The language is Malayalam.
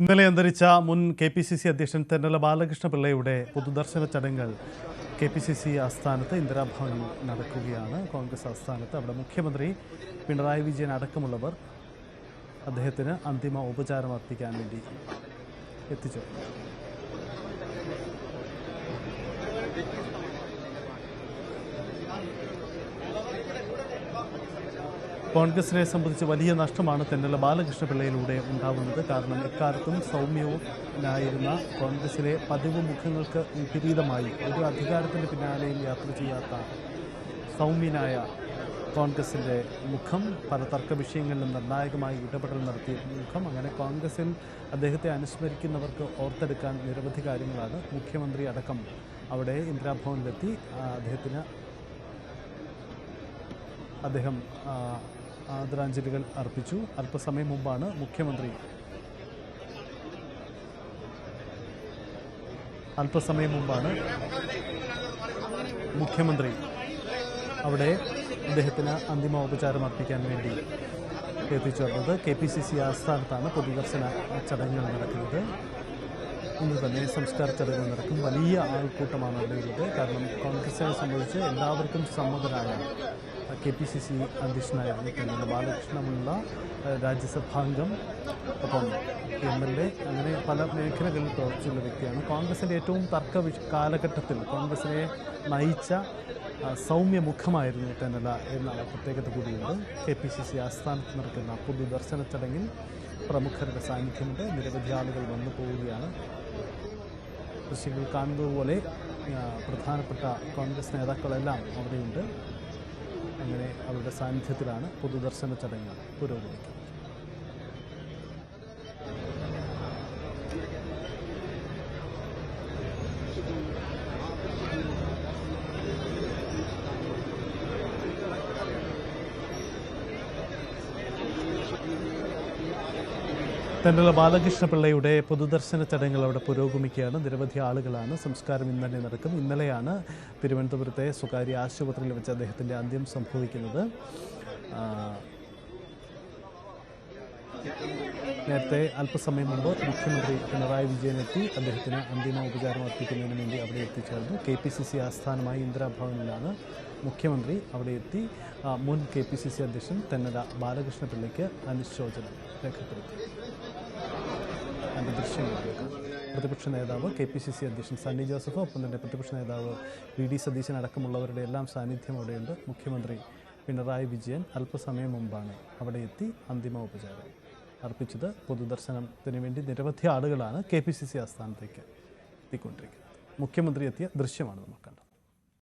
ഇന്നലെ അന്തരിച്ച മുൻ KPCC അധ്യക്ഷൻ തെന്നല ബാലകൃഷ്ണപിള്ളയുടെ പൊതുദർശന ചടങ്ങുകൾ KPCC ആസ്ഥാനത്ത് ഇന്ദിരാഭവനിൽ നടക്കുകയാണ്. കോൺഗ്രസ് ആസ്ഥാനത്ത് അവിടെ മുഖ്യമന്ത്രി പിണറായി വിജയൻ അടക്കമുള്ളവർ അദ്ദേഹത്തിന് അന്തിമ ഉപചാരം അർപ്പിക്കാൻ വേണ്ടി എത്തിച്ചു. കോൺഗ്രസിനെ സംബന്ധിച്ച് വലിയ നഷ്ടമാണ് തെന്നല ബാലകൃഷ്ണപിള്ളയിലൂടെ ഉണ്ടാകുന്നത്. കാരണം എക്കാലത്തും സൗമ്യനായിരുന്ന കോൺഗ്രസിലെ പതിവ് മുഖങ്ങൾക്ക് വിപരീതമായി ഒരു അധികാരത്തിൻ്റെ പിന്നാലെയും യാത്ര ചെയ്യാത്ത സൗമ്യനായ കോൺഗ്രസിൻ്റെ മുഖം, പല തർക്ക വിഷയങ്ങളിലും നിർണായകമായി ഇടപെടൽ നടത്തിയ മുഖം, അങ്ങനെ കോൺഗ്രസിൽ അദ്ദേഹത്തെ അനുസ്മരിക്കുന്നവർക്ക് ഓർത്തെടുക്കാൻ നിരവധി കാര്യങ്ങളാണ്. മുഖ്യമന്ത്രി അടക്കം അവിടെ ഇന്ദിരാഭവനിലെത്തി അദ്ദേഹം ആദരാഞ്ജലികൾ അർപ്പിച്ചു. അല്പസമയം മുമ്പാണ് മുഖ്യമന്ത്രി അവിടെ അദ്ദേഹത്തിന് അന്തിമോപചാരം അർപ്പിക്കാൻ വേണ്ടി എത്തിച്ചേർന്നത്. KPCC ആസ്ഥാനത്താണ് പൊതുദർശന ചടങ്ങുകൾ നടക്കുന്നത്. ഇന്ന് തന്നെ സംസ്കാര ചടങ്ങുകൾ നടക്കും. വലിയ ആൾക്കൂട്ടമാണ് അവിടെയുള്ളത്. കാരണം കോൺഗ്രസിനെ സംബന്ധിച്ച് എല്ലാവർക്കും സമ്മതനായ KPCC അധ്യക്ഷനായിരുന്നു തെന്നല ബാലകൃഷ്ണപിള്ള, രാജ്യസഭാംഗം, ഒപ്പം MLA, അങ്ങനെ പല മേഖലകളിൽ പ്രവർത്തിച്ചുള്ള വ്യക്തിയാണ്. കോൺഗ്രസിൻ്റെ ഏറ്റവും കാലഘട്ടത്തിൽ കോൺഗ്രസിനെ നയിച്ച സൗമ്യ മുഖമായിരുന്നു തെന്നല എന്ന പ്രത്യേകത കൂടിയുണ്ട്. KPCC ആസ്ഥാനത്ത് നടക്കുന്ന പൊതുദർശന ചടങ്ങിൽ പ്രമുഖരുടെ സാന്നിധ്യമുണ്ട്. നിരവധി ആളുകൾ വന്നു പോവുകയാണ്. ദൃശ്യങ്ങൾ കാണുന്നതുപോലെ പ്രധാനപ്പെട്ട കോൺഗ്രസ് നേതാക്കളെല്ലാം അവിടെയുണ്ട്. അങ്ങനെ അവരുടെ സാന്നിധ്യത്തിലാണ് പൊതുദർശന ചടങ്ങുകൾ പുരോഗമിക്കുന്നത്. തെന്നല ബാലകൃഷ്ണപിള്ളയുടെ പൊതുദർശന ചടങ്ങുകൾ അവിടെ പുരോഗമിക്കുകയാണ്. നിരവധി ആളുകളാണ്. സംസ്കാരം ഇന്ന് തന്നെ നടക്കും. ഇന്നലെയാണ് തിരുവനന്തപുരത്തെ സ്വകാര്യ ആശുപത്രിയിൽ വെച്ച് അദ്ദേഹത്തിൻ്റെ അന്ത്യം സംഭവിക്കുന്നത്. നേരത്തെ അല്പസമയം മുമ്പ് മുഖ്യമന്ത്രി പിണറായി വിജയൻ എത്തി അദ്ദേഹത്തിന് അന്തിമ ഉപചാരം അർപ്പിക്കുന്നതിന് വേണ്ടി അവിടെ എത്തിച്ചേർന്നു. KPCC ആസ്ഥാനമായി ഇന്ദിരാഭവനിലാണ് മുഖ്യമന്ത്രി അവിടെ എത്തി മുൻ KPCC അധ്യക്ഷൻ തെന്നല ബാലകൃഷ്ണപിള്ളയ്ക്ക് അനുശോചനം രേഖപ്പെടുത്തി. അതിൻ്റെ ദൃശ്യങ്ങളിലേക്ക് പ്രതിപക്ഷ നേതാവ് KPCC അധ്യക്ഷൻ സണ്ണി ജോസഫ്, ഒപ്പം തന്നെ പ്രതിപക്ഷ നേതാവ് VD സതീശൻ അടക്കമുള്ളവരുടെ എല്ലാം സാന്നിധ്യം അവിടെയുണ്ട്. മുഖ്യമന്ത്രി പിണറായി വിജയൻ അല്പസമയം മുമ്പാണ് അവിടെ എത്തി അന്തിമ ഉപചാരം അർപ്പിച്ചത്. പൊതുദർശനത്തിന് വേണ്ടി നിരവധി ആളുകളാണ് KPCC ആസ്ഥാനത്തേക്ക് എത്തിക്കൊണ്ടിരിക്കുന്നത്. മുഖ്യമന്ത്രി എത്തിയ ദൃശ്യമാണ് നമ്മൾ കണ്ടത്.